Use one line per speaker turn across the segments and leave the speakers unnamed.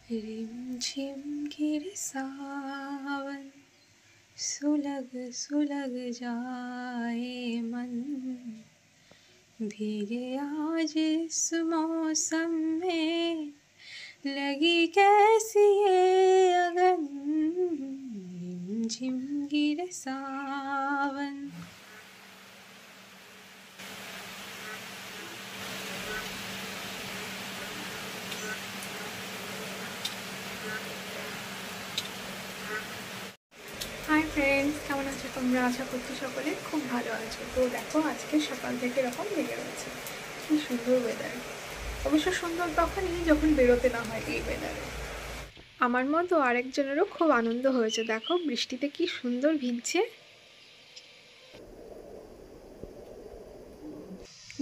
रिमझिम गिरे सावन, सुलग सुलग जाए मन, भीगे आज इस मौसम में लगी कैसी ये अगन, रिमझिम गिरे सावन। হাই ফ্রেন্ডস, কেমন আছো তোমরা? আশা করছি সকলে খুব ভালো আছো। তো দেখো, আজকে সকাল থেকে এরকম লেগে রয়েছে। কি সুন্দর ওয়েদার। অবশ্য সুন্দর তখনই যখন বেরোতে না হয় এই ওয়েদারে। আমার মতো আরেকজনেরও খুব আনন্দ হয়েছে। দেখো বৃষ্টিতে কি সুন্দর ভিজছে।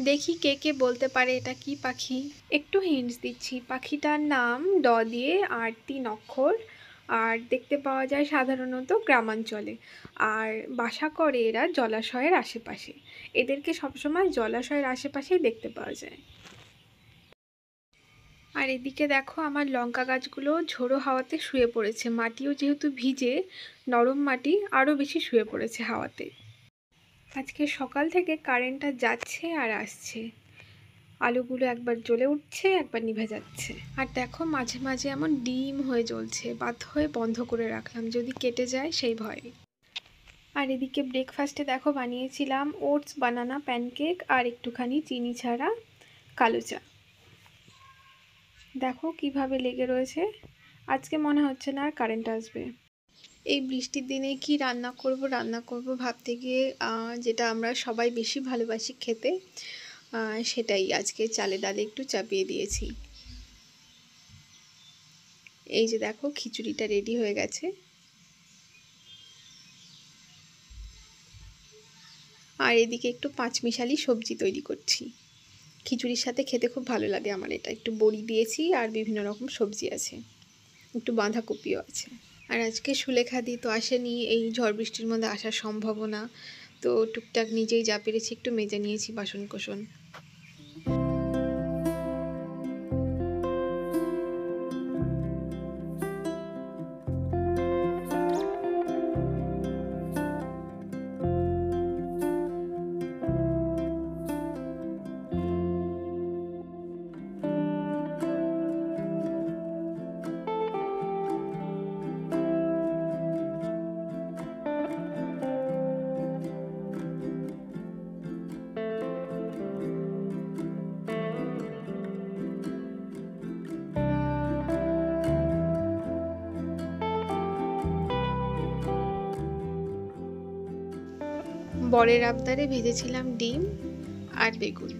দেখি কে কে বলতে পারে এটা কি পাখি। একটু হিন্টস দিচ্ছি, পাখিটার নাম ড দিয়ে আর 3 অক্ষর, আর দেখতে পাওয়া যায় সাধারণত গ্রামাঞ্চলে, আর বাসা করে এরা জলাশয়ের আশেপাশে। এদেরকে সবসময় জলাশয়ের আশেপাশেই দেখতে পাওয়া যায়। আর এদিকে দেখো, আমার লঙ্কা গাছগুলো ঝোড়ো হাওয়াতে শুয়ে পড়েছে। মাটিও যেহেতু ভিজে, নরম মাটি, আরও বেশি শুয়ে পড়েছে হাওয়াতে। আজকে সকাল থেকে কারেন্টটা যাচ্ছে আর আসছে। আলুগুলো একবার জ্বলে উঠছে, একবার নিভে যাচ্ছে। আর দেখো মাঝে মাঝে এমন ডিম হয়ে জ্বলছে, বাধ্য হয়ে বন্ধ করে রাখলাম, যদি কেটে যায় সেই ভয়ে। আর এদিকে ব্রেকফাস্টে দেখো বানিয়েছিলাম ওটস, বানানা, প্যানকেক আর একটুখানি চিনি ছাড়া কালো চা। দেখো কিভাবে লেগে রয়েছে। আজকে মনে হচ্ছে না আর কারেন্ট আসবে। এই বৃষ্টির দিনে কি রান্না করব ভাবতে গিয়ে যেটা আমরা সবাই বেশি ভালোবাসি খেতে, সেটাই আজকে চালে ডালে একটু চাপিয়ে দিয়েছি। এই যে দেখো খিচুড়িটা রেডি হয়ে গেছে। আর এদিকে একটু পাঁচমিশালি সবজি তৈরি করছি। খিচুড়ির সাথে খেতে খুব ভালো লাগে আমার এটা। একটু বড়ি দিয়েছি আর বিভিন্ন রকম সবজি আছে, একটু বাঁধাকপিও আছে। আর আজকে সুলেখাদি তো আসেনি, এই ঝড় বৃষ্টির মধ্যে আসার সম্ভাবনা, তো টুকটাক নিজেই যা পেরেছি একটু মেজে নিয়েছি বাসন কোসন। বরের আবদারে ভেজেছিলাম ডিম আর বেগুন।